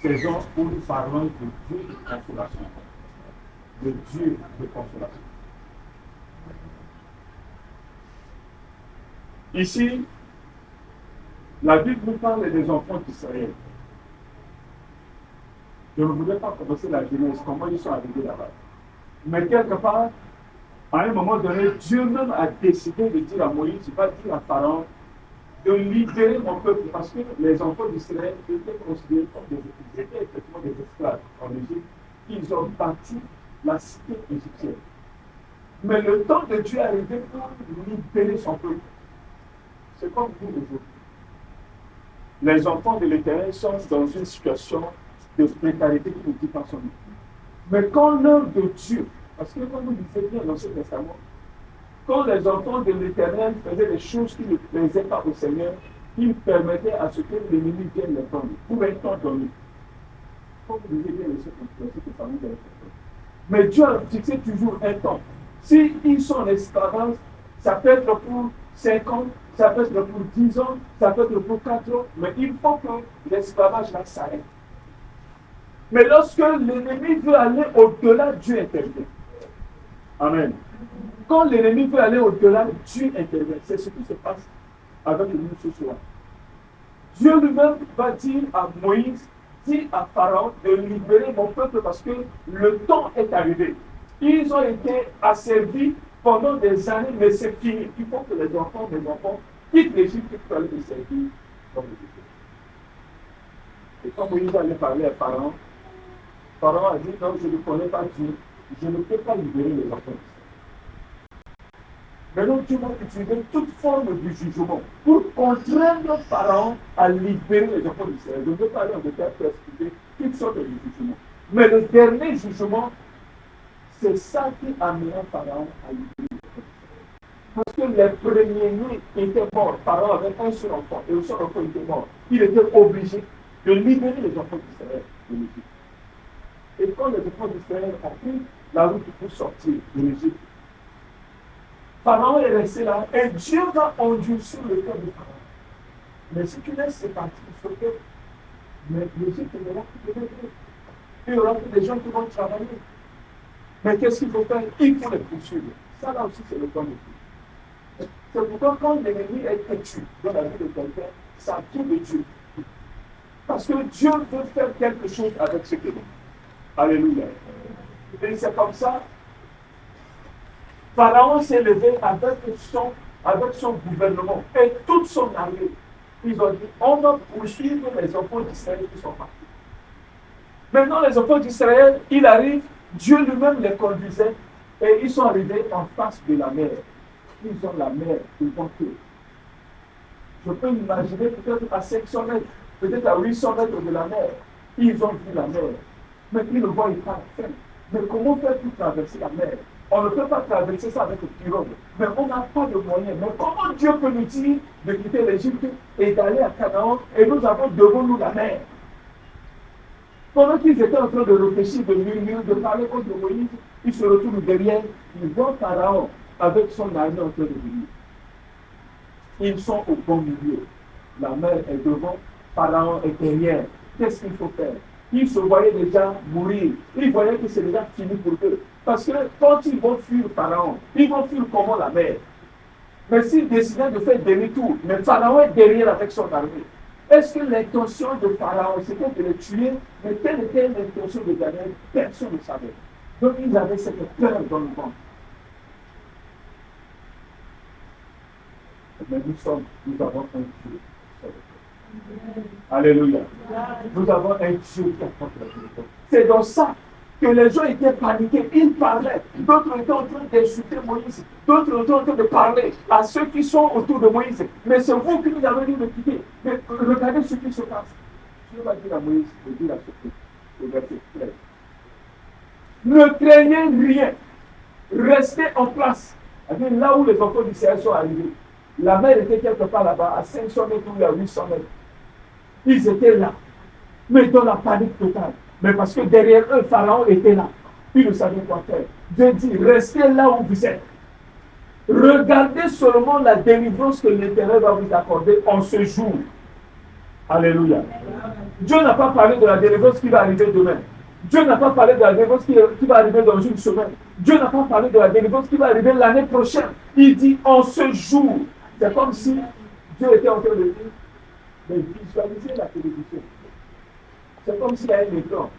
saison où nous parlons de Dieu de consolation. De Dieu de consolation. Ici, la Bible nous parle des enfants d'Israël. Je ne voudrais pas commencer la jeunesse, comment ils sont arrivés là-bas. Mais quelque part, à un moment donné, Dieu même a décidé de dire à Moïse, il va dire à Pharaon, de libérer mon peuple, parce que les enfants d'Israël étaient considérés comme ils étaient effectivement des esclaves en Égypte. Ils ont bâti la cité égyptienne. Mais le temps de Dieu est arrivé pour libérer son peuple. C'est comme vous aujourd'hui. Les enfants de l'Éternel sont dans une situation de précarité qui ne dit pas son nom. Mais quand l'œuvre de Dieu, parce que comme vous disiez bien dans l'Ancien Testament, quand les enfants de l'Éternel faisaient des choses qui ne plaisaient pas au Seigneur, il permettait à ce que l'ennemi vienne les prendre. Pour un temps donné. Comme vous disiez bien, mais Dieu a fixé toujours un temps. S'ils sont en esclavage, ça peut être pour 5 ans, ça peut être pour 10 ans, ça peut être pour 4 ans, mais il faut que l'esclavage là s'arrête. Mais lorsque l'ennemi veut aller au-delà, Dieu intervient. Amen. Quand l'ennemi veut aller au-delà, Dieu intervient. C'est ce qui se passe avec nous ce soir. Dieu lui-même va dire à Moïse, dit à Pharaon de libérer mon peuple parce que le temps est arrivé. Ils ont été asservis pendant des années, mais c'est fini. Il faut que les enfants quittent l'Égypte pour aller les servir dans l'Égypte. Et quand Moïse allait parler à Pharaon, Pharaon a dit, non, je ne connais pas Dieu, je ne peux pas libérer les enfants. Maintenant, Dieu va utiliser toute forme de jugement pour contraindre Pharaon à libérer les enfants d'Israël. Je ne veux pas aller en détail pour expliquer toutes sortes de jugements. Mais le dernier jugement, c'est ça qui amènera Pharaon à libérer les enfants d'Israël. Parce que les premiers-nés étaient morts. Pharaon avait un seul enfant et le seul enfant était mort. Il était obligé de libérer les enfants d'Israël de l'Égypte. Et quand les enfants d'Israël ont pris la route pour sortir de l'Égypte, Pharaon est resté là et Dieu va endurcir le cœur de Pharaon. Mais si tu laisses ces parties sauter, mais l'Égypte ne va plus te libérer. Il y aura des gens qui vont travailler. Mais qu'est-ce qu'il faut faire? Il faut les poursuivre. Ça là aussi, c'est le temps de Dieu. C'est pourquoi quand l'ennemi est tué dans la vie de quelqu'un, ça vient de Dieu. Parce que Dieu veut faire quelque chose avec ce qu'il est. Alléluia. Et c'est comme ça. Pharaon s'est levé avec son gouvernement et toute son armée. Ils ont dit, on va poursuivre les enfants d'Israël qui sont partis. Maintenant, les enfants d'Israël, ils arrivent, Dieu lui-même les conduisait et ils sont arrivés en face de la mer. Ils ont la mer devant eux. Je peux imaginer peut-être à 500 mètres, peut-être à 800 mètres de la mer. Ils ont vu la mer. Mais ils ne voient pas la fin. Mais comment faire pour traverser la mer? On ne peut pas traverser ça avec le pirogue. Mais on n'a pas de moyens. Mais comment Dieu peut nous dire de quitter l'Égypte et d'aller à Canaan et nous avons devant nous la mer? Pendant qu'ils étaient en train de réfléchir, de murmurer, de parler contre Moïse, ils se retournent derrière, ils voient Pharaon avec son armée en train de venir. Ils sont au bon milieu. La mer est devant, Pharaon est derrière. Qu'est-ce qu'il faut faire? Ils se voyaient déjà mourir. Ils voyaient que c'est déjà fini pour eux. Parce que quand ils vont fuir Pharaon, ils vont fuir comment la mer? Mais s'ils décidaient de faire demi-tour, mais Pharaon est derrière avec son armée. Est-ce que l'intention de Pharaon, c'était de les tuer? Mais quelle était l'intention de Daniel? Personne ne savait. Donc ils avaient cette peur dans le ventre. Mais nous avons un Dieu. Alléluia. Nous avons un Dieu qui apporte la vérité. C'est dans ça que les gens étaient paniqués. Ils parlaient. D'autres étaient en train d'insulter Moïse. D'autres étaient en train de parler à ceux qui sont autour de Moïse. Mais c'est vous qui nous avez dit de quitter. Mais regardez ce qui se passe. Dieu va dire à Moïse de dire à ce qui, le verset 13. Ne craignez rien. Restez en place. Là où les enfants d'Israël sont arrivés. La mer était quelque part là-bas, à 500 mètres ou à 800 mètres. Ils étaient là, mais dans la panique totale. Mais parce que derrière eux, Pharaon était là. Ils ne savaient quoi faire. Dieu dit, restez là où vous êtes. Regardez seulement la délivrance que l'Éternel va vous accorder en ce jour. Alléluia. Dieu n'a pas parlé de la délivrance qui va arriver demain. Dieu n'a pas parlé de la délivrance qui va arriver dans une semaine. Dieu n'a pas parlé de la délivrance qui va arriver l'année prochaine. Il dit en ce jour. C'est comme si Dieu était en train de dire, mais visualisez la télévision. C'est comme s'il y a un écran.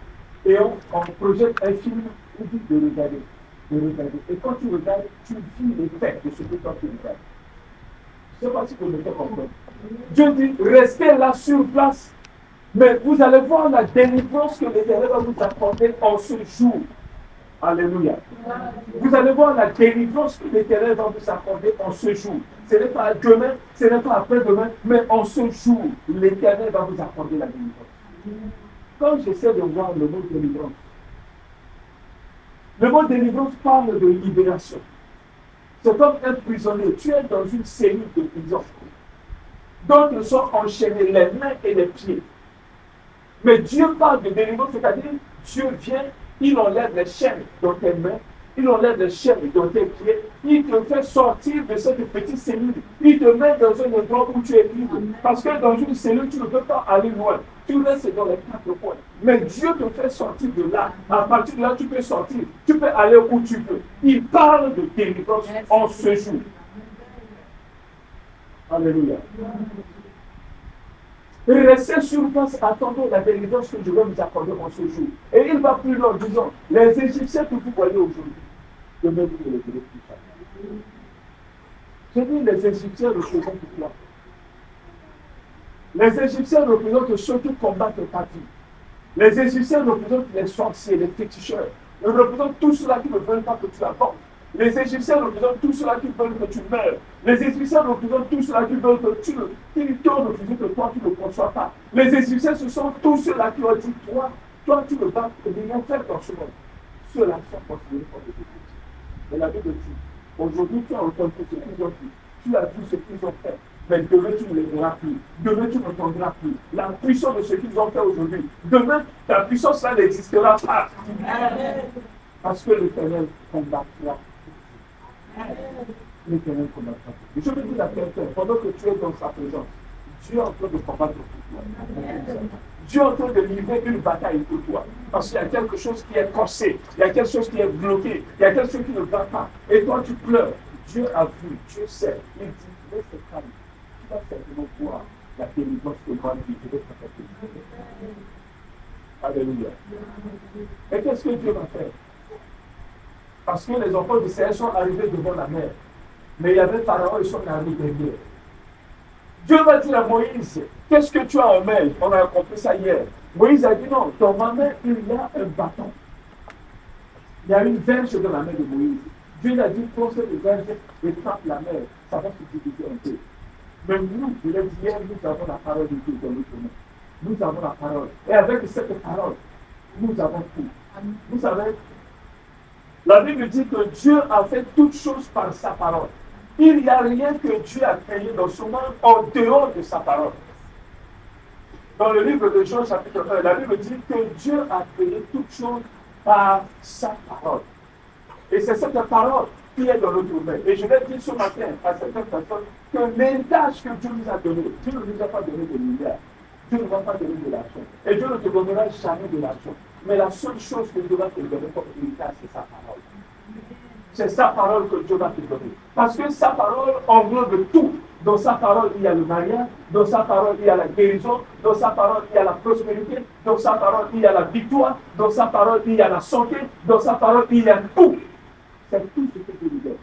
Et on projette un film où dit de regarder. De regarder. Et quand tu regardes, tu vis l'effet de ce que toi tu regardes. Je ne sais pas si vous me faites comprendre. Dieu dit, restez là sur place. Mais vous allez voir la délivrance que l'Éternel va vous accorder en ce jour. Alléluia. Vous allez voir la délivrance que l'Éternel va vous accorder en ce jour. Ce n'est pas demain, ce n'est pas après-demain, mais en ce jour, l'Éternel va vous accorder la délivrance. Quand j'essaie de voir le mot délivrance, le mot délivrance parle de libération. C'est comme un prisonnier. Tu es dans une cellule de prison. D'autres sont enchaînés les mains et les pieds. Mais Dieu parle de délivrance, c'est-à-dire Dieu vient, il enlève les chaînes dans tes mains, il enlève les chaînes dans tes pieds, il te fait sortir de cette petite cellule, il te met dans un endroit où tu es libre. Parce que dans une cellule, tu ne peux pas aller loin, tu restes dans les quatre coins. Mais Dieu te fait sortir de là. À partir de là, tu peux sortir, tu peux aller où tu veux. Il parle de délivrance en ce jour. Alléluia. Restez sur place, attendez la délivrance que je vais vous accorder en ce jour. Et il va plus loin, disant, les Égyptiens que vous voyez aujourd'hui, demain vous ne les verrez plus tard. Je dis, les Égyptiens représentent quoi? Les Égyptiens représentent ceux qui combattent ta vie. Les Égyptiens représentent les sorciers, les féticheurs. Ils représentent tous ceux-là qui ne veulent pas que tu avances. Les Égyptiens représentent tous ceux-là qui veulent que tu meurs. Les Égyptiens représentent tous ceux-là qui veulent que tu t'ont refusé que toi tu ne conçois pas. Les Égyptiens, ce sont tous ceux-là qui ont dit, toi tu ne vas rien faire dans ce monde. Ceux-là sont considérés comme des Égyptiens. Mais la Bible dit, aujourd'hui tu as entendu ce qu'ils ont dit. Tu as vu ce qu'ils ont fait. Mais demain tu ne les verras plus. Demain tu n'entendras plus. La puissance de ce qu'ils ont fait aujourd'hui. Demain, ta puissance là n'existera pas. Parce que l'Éternel combattra. L'Éternel combattra. Je veux dire à quelqu'un, pendant que tu es dans sa présence, Dieu est en train de combattre pour toi. Dieu est en train de livrer une bataille pour toi. Parce qu'il y a quelque chose qui est corsé, il y a quelque chose qui est bloqué, il y a quelque chose qui ne va pas. Et toi tu pleures. Dieu a vu, Dieu sait. Il dit, laisse calme. Tu vas certainement voir la délivrance que moi je vais t'apporter. Alléluia. Et qu'est-ce que Dieu va faire? Parce que les enfants d'Israël sont arrivés devant la mer. Mais il y avait Pharaon et son armée derrière. Dieu va dire à Moïse, qu'est-ce que tu as en main? On a compris ça hier. Moïse a dit non, dans ma main, il y a un bâton. Il y a une verge dans la main de Moïse. Dieu lui a dit, prends cette verge et frappe la mer. Ça va se diviser un peu. Mais nous, je l'ai dit hier, nous avons la parole de Dieu dans notre main. Nous avons la parole. Et avec cette parole, nous avons tout. Vous savez, la Bible dit que Dieu a fait toutes choses par sa parole. Il n'y a rien que Dieu a créé dans ce monde en dehors de sa parole. Dans le livre de Jean, chapitre 1, la Bible dit que Dieu a créé toutes choses par sa parole. Et c'est cette parole qui est dans notre main. Et je vais dire ce matin à certaines personnes que l'héritage que Dieu nous a donné, Dieu ne nous a pas donné de milliards. Dieu ne va pas donner de l'argent. Et Dieu ne te donnera jamais de l'argent. Mais la seule chose que Dieu va te donner comme héritage, c'est sa parole. C'est sa parole que Dieu va te donner. Parce que sa parole englobe tout. Dans sa parole, il y a le mariage. Dans sa parole, il y a la guérison. Dans sa parole, il y a la prospérité. Dans sa parole, il y a la victoire. Dans sa parole, il y a la santé. Dans sa parole, il y a tout. C'est tout ce que Dieu lui donne.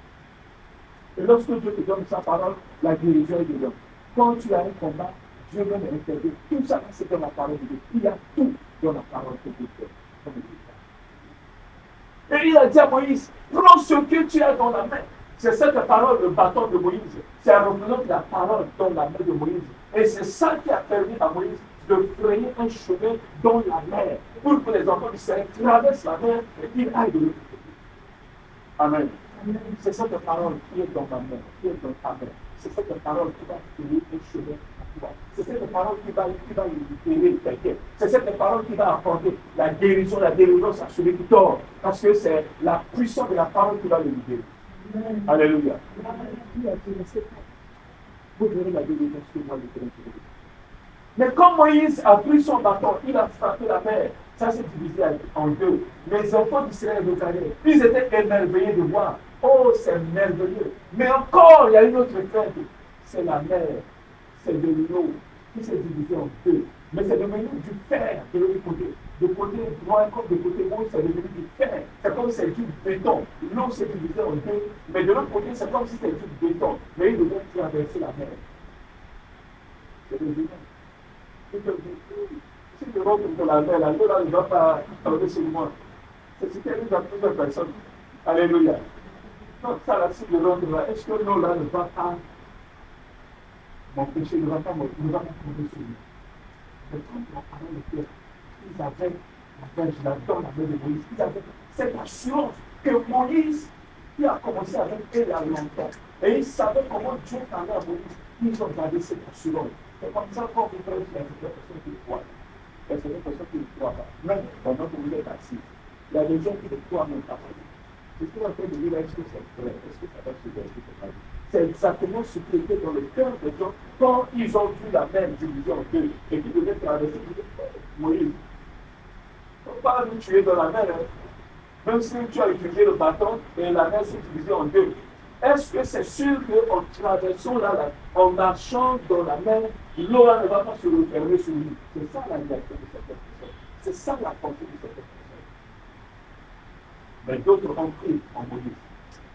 Et lorsque Dieu te donne sa parole, la guérison est dedans. Quand tu as un combat, Dieu vient de l'interdire. Tout ça, c'est dans la parole de Dieu. Il y a tout dans la parole que Dieu fait. Et il a dit à Moïse, prends ce que tu as dans la main. C'est cette parole, le bâton de Moïse. Ça représente la parole dans la main de Moïse. Et c'est ça qui a permis à Moïse de frayer un chemin dans la mer pour que les enfants d'Israël traversent la mer et qu'ils aillent de l'autre côté. Amen. C'est cette parole qui est dans ma main, qui est dans ta main. C'est cette parole qui va frayer un chemin. C'est cette parole qui va libérer quelqu'un. C'est cette parole qui va apporter la guérison, la délivrance à celui qui dort. Parce que c'est la puissance de la parole qui va le libérer. Alléluia. Vous verrez la délivrance que moi je vais. Mais quand Moïse a pris son bâton, il a frappé la mer. Ça s'est divisé en deux. Les enfants d'Israël regardaient. Ils étaient émerveillés de voir. Oh, c'est merveilleux. Mais encore, il y a une autre crainte. C'est la mer. C'est de l'eau qui s'est divisée en deux. Mais c'est devenu du fer de l'autre côté. De côté droit comme de côté gauche, c'est devenu du fer. C'est comme si c'était du béton. L'eau s'est divisée en deux. Mais de l'autre côté, c'est comme si c'était du béton. Mais il devait traverser la mer. C'est devenu. Si je rentre dans la mer, là ne va pas tomber sur moi. C'est ce qui arrive à plusieurs personnes. Alléluia. Donc ça là, si je rentre là, est-ce que l'eau là ne va pas m'empêcher, ne va pas tomber sur moi? Mais quand la parole de Dieu, ils avaient la verge là-dedans, la main de Moïse, ils avaient cette assurance que Moïse, qui a commencé avec eux il y a longtemps, et ils savaient comment Dieu parlait à Moïse, ils ont gardé cette assurance. C'est comme ça qu'on peut faire des personnes qui croient. Et c'est des personnes qui ne croient pas. Même pendant que vous êtes assis, il y a des gens qui ne croient même pas. C'est ce qu'on appelle de dire, est-ce que c'est vrai? Est-ce que ça va se faire? C'est exactement ce qui était dans le cœur des gens quand ils ont vu la mer divisée en deux et qu'ils devaient traverser. Moïse, il ne faut pas nous tuer dans la mer. Hein. Même si tu as utilisé le bâton et la mer s'est divisée en deux. Est-ce que c'est sûr qu'en traversant là, en marchant dans la mer, l'eau ne va pas se refermer sur lui? C'est ça la liberté de cette personne. C'est ça la pensée de cette personne. Mais d'autres ont pris en Moïse.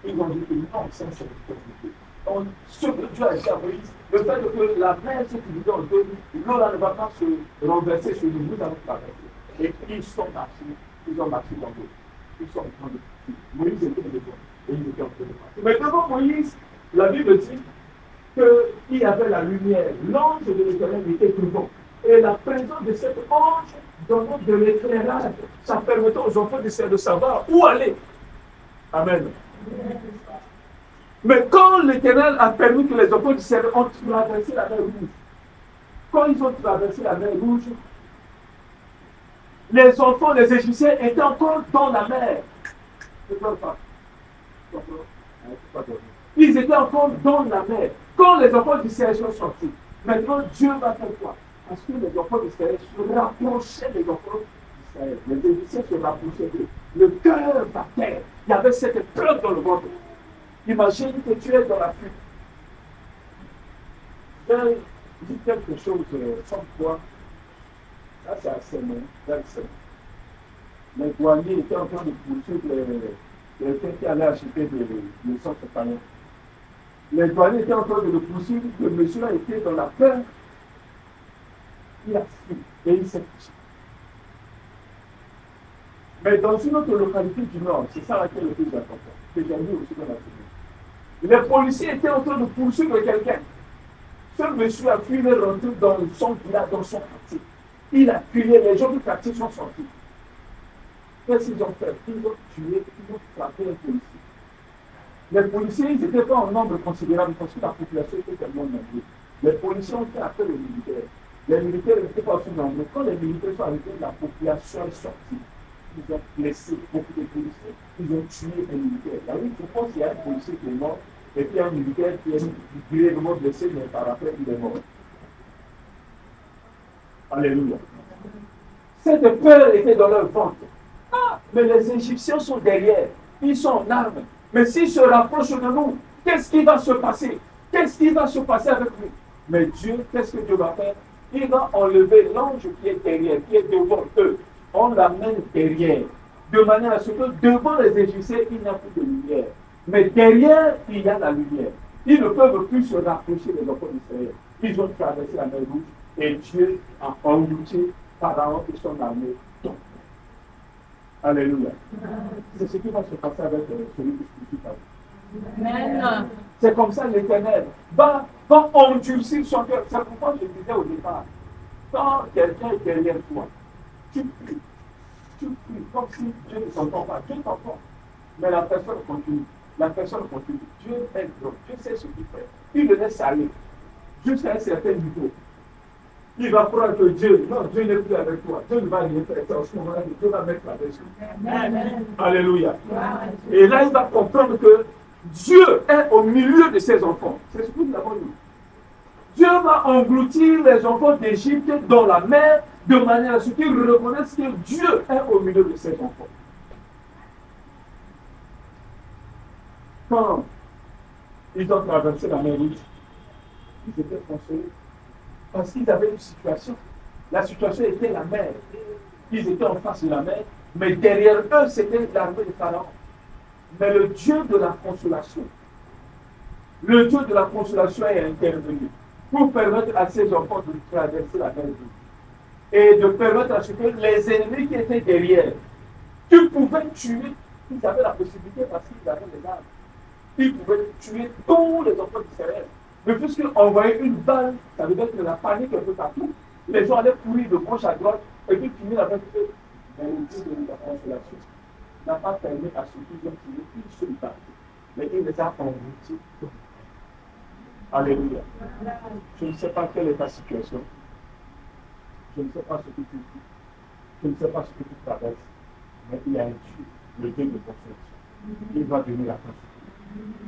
Ils ont dit que non, ça c'est l'éternité. Donc, ce que Dieu a dit à Moïse, le fait que la mer s'est divisée en deux, l'eau là ne va pas se renverser sur nous, nous allons traverser. Et ils sont marchés, ils ont marché dans l'eau. Ils sont en train de marcher. Moïse était devant. Et ils étaient en train de marcher. Mais devant Moïse, la Bible dit qu'il y avait la lumière. L'ange de l'Éternel était devant. Et la présence de cet ange donnant de l'éclairage, ça permettait aux enfants de savoir où aller. Amen. Mais quand l'Éternel a permis que les enfants d'Israël ont traversé la mer Rouge, quand ils ont traversé la mer Rouge, les enfants des Égyptiens étaient encore dans la mer. Je ne parle pas. Ils étaient encore dans la mer. Quand les enfants d'Israël sont sortis, maintenant Dieu va faire quoi? Parce que les enfants d'Israël se rapprochaient des enfants d'Israël. Les Égyptiens se rapprochaient d'eux. Le cœur battait. Il y avait cette peur dans le ventre. Imagine que tu es dans la fuite. J'ai dit quelque chose sans toi. Ça, c'est assez bon. Les douaniers étaient en train de poursuivre quelqu'un qui allait acheter des sortes de panneaux. Les douaniers étaient en train de le poursuivre. Le monsieur a été dans la peur. Il a fui et il s'est couché. Mais dans une autre localité du Nord, c'est ça laquelle le plus important, que j'ai vu aussi dans la vidéo. Les policiers étaient en train de poursuivre quelqu'un. Ce monsieur a fui, il est rentré dans son village, dans son quartier. Il a crié, les gens du quartier sont sortis. Qu'est-ce qu'ils ont fait? Ils ont tué, ils ont frappé un policier. Les policiers, ils n'étaient pas en nombre considérable parce que la population était tellement nombreuse. Les policiers ont fait appel aux militaires. Les militaires n'étaient pas aussi nombreux. Quand les militaires sont arrivés, la population est sortie. Ils ont blessé beaucoup de policiers. Ils ont tué un militaire. Là, oui, je pense qu'il y a un policier qui est mort et puis un militaire qui est grièvement blessé, mais par après, il est mort. Alléluia. Cette peur était dans leur ventre. Ah, mais les Égyptiens sont derrière. Ils sont en armes. Mais s'ils se rapprochent de nous, qu'est-ce qui va se passer? Qu'est-ce qui va se passer avec nous? Mais Dieu, qu'est-ce que Dieu va faire? Il va enlever l'ange qui est derrière, qui est devant eux. On l'amène derrière. De manière à ce que devant les Égyptiens, il n'y a plus de lumière. Mais derrière, il y a la lumière. Ils ne peuvent plus se rapprocher des enfants d'Israël. Ils ont traversé la mer Rouge et Dieu a englouti Pharaon et son armée. Alléluia. C'est ce qui va se passer avec celui qui se dit. Amen. C'est comme ça l'Éternel va endurcir son cœur. C'est pourquoi je disais au départ, quand quelqu'un est derrière toi, tu pries comme si Dieu ne t'entend pas. Dieu t'entend. Mais la personne continue. La personne continue. Dieu est grand. Dieu sait ce qu'il fait. Il le laisse aller jusqu'à un certain niveau. Il va croire que Dieu, non, Dieu n'est plus avec toi. Dieu ne va rien faire. En ce moment-là, Dieu va mettre la dessus. Alléluia. Et là, il va comprendre que Dieu est au milieu de ses enfants. C'est ce que nous avons dit. Dieu va engloutir les enfants d'Égypte dans la mer de manière à ce qu'ils reconnaissent que Dieu est au milieu de ces enfants. Quand ils ont traversé la mer Rouge, ils étaient consolés parce qu'ils avaient une situation. La situation était la mer. Ils étaient en face de la mer, mais derrière eux, c'était l'armée de Pharaon. Mais le Dieu de la consolation, le Dieu de la consolation est intervenu pour permettre à ses enfants de traverser la mer Rouge et de permettre à ce que les ennemis qui étaient derrière, tu pouvais tuer, ils avaient la possibilité parce qu'ils avaient les armes. Ils pouvaient tuer tous les enfants d'Israël. Mais puisqu'ils envoyaient une balle, ça veut dire que la panique un peu partout. Les gens allaient courir de gauche à droite et puis finir avec eux. Mais le Dieu de la consolation n'a pas permis à ceux qui ont tué une seule balle. Mais il les a engloutis. Alléluia. Je ne sais pas quelle est ta situation. Je ne sais pas ce que tu vis. Je ne sais pas ce que tu traverses. Mais il y a un Dieu, le Dieu de consolation. Il va venir à ton secours.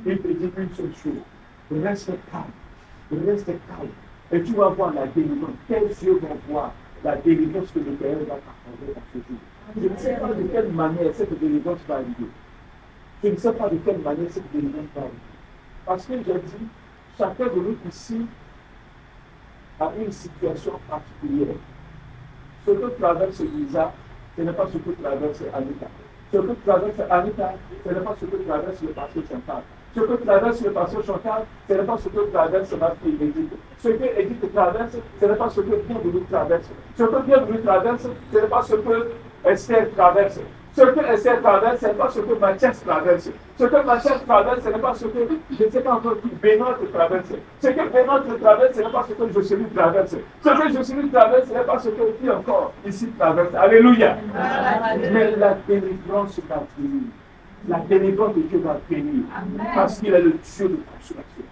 Il te dit une seule chose. Reste calme. Reste calme. Et tu vas voir la délivrance. Tes yeux vont voir la délivrance que le Père va t'accorder dans ce jour. Je ne sais pas de quelle manière cette délivrance va arriver. Je ne sais pas de quelle manière cette délivrance va arriver. Parce que j'ai dit, chacun de nous ici a une situation particulière. Ce que traverse Lisa, ce n'est pas ce que traverse Anita. Ce que traverse Anita, ce n'est pas ce que traverse le pasteur Chantal. Ce que traverse le pasteur Chantal, ce n'est pas ce que traverse ma fille Edith. Ce que Edith traverse, ce n'est pas ce que Bienvenue traverse. Ce que Bienvenue traverse, ce n'est pas ce que Esther traverse. Ce que Esther traverse, ce n'est pas ce que Mathias traverse. Ce que Mathias traverse, ce n'est pas ce que, je ne sais pas encore qui, Benoît traverse. Ce que Benoît traverse, ce n'est pas ce que Jocelyn traverse. Ce que Jocelyn traverse, ce n'est pas ce que qui encore ici traverse. Alléluia. Mais la délivrance va venir. La délivrance de Dieu va venir. Parce qu'il est le Dieu de consolation.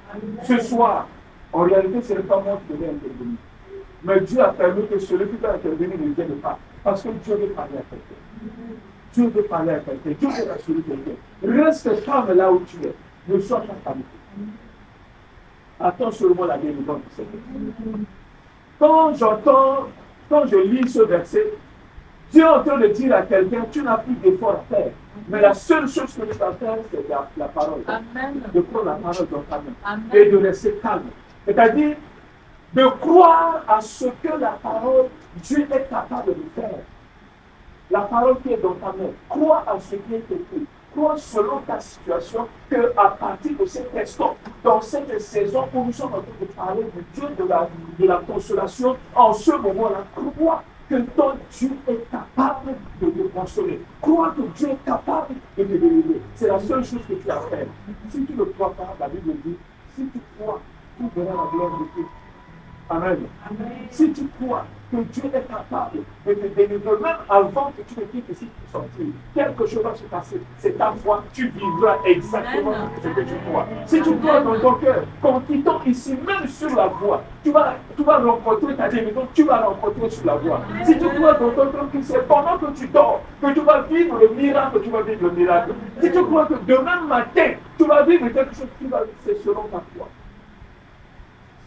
Ce soir, en réalité, ce n'est pas moi qui devais intervenir. Mais Dieu a permis que celui qui va intervenir ne vienne pas. Parce que Dieu veut parler à quelqu'un. Dieu veut parler à quelqu'un. Dieu veut rassurer quelqu'un. Reste calme là où tu es. Ne sois pas paniqué. Attends seulement la délivrance du Seigneur. Quand je lis ce verset, Dieu est en train de dire à quelqu'un, tu n'as plus d'effort à faire. Mais la seule chose que tu dois faire, c'est la parole. Amen. De prendre la parole dans ta main. Et de rester calme. C'est-à-dire, de croire à ce que la parole, Dieu est capable de faire. La parole qui est dans ta main, crois à ce qui est écrit. Crois selon ta situation qu'à partir de cet instant, dans cette saison où nous sommes en train de parler du Dieu de la consolation, en ce moment-là, crois que ton Dieu est capable de te consoler. Crois que Dieu est capable de te délivrer. C'est la seule chose que tu as à faire. Si tu ne crois pas, la Bible dit, si tu crois, tu verras la gloire de Dieu. Amen. Amen. Si tu crois que Dieu est capable de te délivrer, même avant que tu ne quittes ici pour sortir, quelque chose va se passer. C'est ta foi, tu vivras exactement ce que tu crois. Si tu crois dans ton cœur, qu'en quittant ici, même sur la voie, tu vas rencontrer ta délivrance, tu vas rencontrer sur la voie. Si tu crois dans ton cœur que c'est pendant que tu dors, que tu vas vivre le miracle, tu vas vivre le miracle. Si tu crois que demain matin, tu vas vivre quelque chose, tu vas vivre, c'est selon ta foi.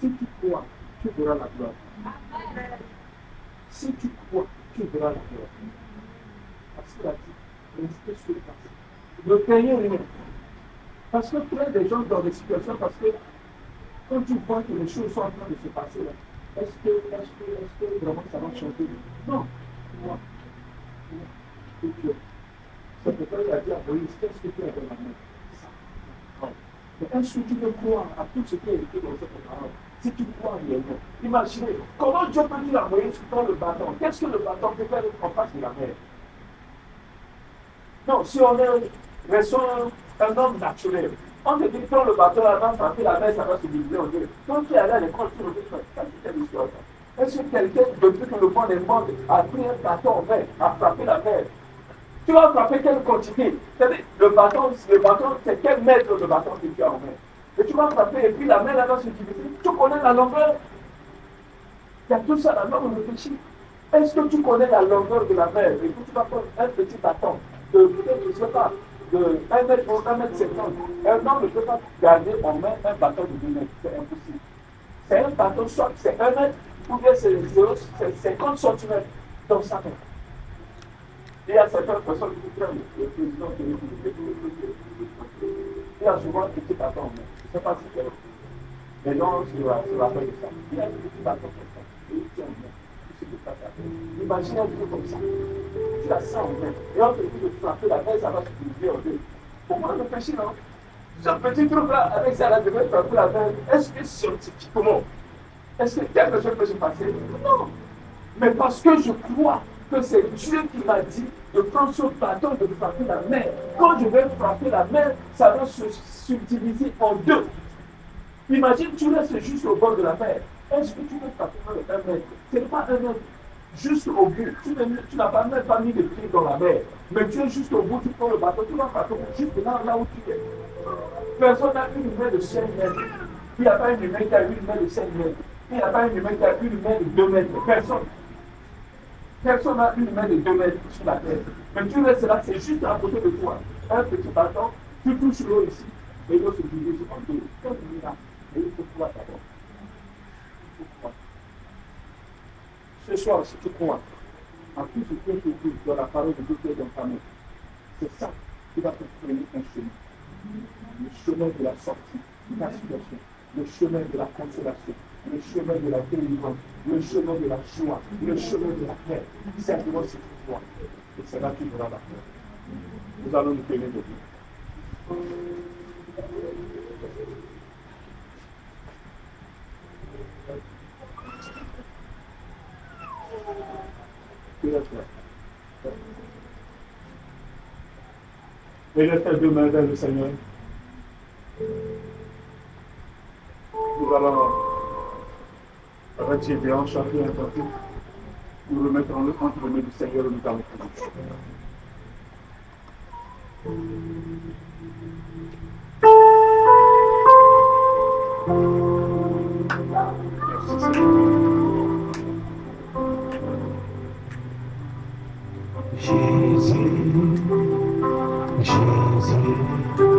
Si tu crois, tu verras la gloire. Si tu crois, tu verras la gloire. Parce qu'il a dit, restez sur le passé. Ne craignez rien. Parce que plein de gens dans des situations, parce que quand tu vois que les choses sont en train de se passer là, est-ce que vraiment ça va changer? Non. Moi. C'est Dieu. C'est pourquoi il a dit à Moïse, qu'est-ce que tu as dans la main? Ça. Mais est-ce que tu peux croire à tout ce qui est écrit dans cette parole? Si tu crois réellement, imaginez, comment Dieu peut dire à Moïse dans le bâton? Qu'est-ce que le bâton peut faire en face de la mer? Non, si on est un homme naturel, on te dit prends le bâton avant de frapper la mer, ça va se diviser en deux. Quand tu es allé à l'école, tu ne peux pas faire l'histoire. Est-ce que quelqu'un, depuis que le monde est mort, a pris un bâton en mer, a frappé la mer? Tu vas frapper quelle quantité? C'est-à-dire, le bâton, c'est quel mètre de bâton que tu as en mer? Et tu vas frapper, et puis la main là-bas se diviser. Tu connais la longueur? Il y a tout ça là-bas, on réfléchit. Est-ce que tu connais la longueur de la mer? Et puis tu vas prendre un petit bâton de peut-être, je ne sais pas, de 1 mètre pour 1 mètre 50. Un homme ne peut pas garder en main un bâton de 2 mètres. C'est impossible. C'est un bâton, soit c'est 1 mètre, ou bien c'est 50 cm dans sa main. Il y a certaines personnes qui prennent le président de l'Église. Il y a souvent un petit bâton en main. Je ne sais pas si c'est mais non, sur la fin de ça. Il y a un petit bâton comme ça. Et il tient en main. Imagine un truc comme ça. Tu as ça en main. Et on te dit de frapper la main, ça va se diviser en deux. Comment réfléchir, non? Ce petit truc-là, avec ça, là, de mettre frapper la main, est-ce que scientifiquement, est-ce que quelque chose peut se passer? Non. Mais parce que je crois que c'est Dieu qui m'a dit de prendre ce bâton et de frapper la main. Quand je vais frapper la main, ça va se subdiviser en deux. Imagine, tu restes juste au bord de la mer. Est-ce que tu veux frapper avec 1 mètre? Ce n'est pas 1 mètre. Juste au bout. Tu n'as pas même pas mis les pieds dans la mer. Mais tu es juste au bout, tu prends le bateau, tu vas frapper juste là où tu es. Personne n'a une main de 5 mètres. Il n'y a pas une main qui a une main de 5 mètres. Il n'y a pas une main qui a une main de 2 mètres. Personne. Personne n'a une main de 2 mètres sur la terre. Mais tu restes là, c'est juste à côté de toi. Un petit bâton, tu touches l'eau ici, et l'eau se divise en deux. Quand tu es là, et il faut croire d'abord. Il faut croire. Ce soir, si tu crois en tout ce qui est écrit dans la parole de Dieu qui est dans ta main, c'est ça qui va te freiner un chemin. Le chemin de la sortie de la situation, le chemin de la consolation, le chemin de la délivrance, le chemin de la joie, le chemin de la paix. Simplement, c'est pour toi. Et c'est là que tu verras la paix. Nous allons nous tenir debout. Et laisse tes deux mains vers le Seigneur. Nous allons retirer en chacun un peu pour remettre entre les mains du Seigneur et nous allons commencer. Merci Seigneur. Jésus, Jésus.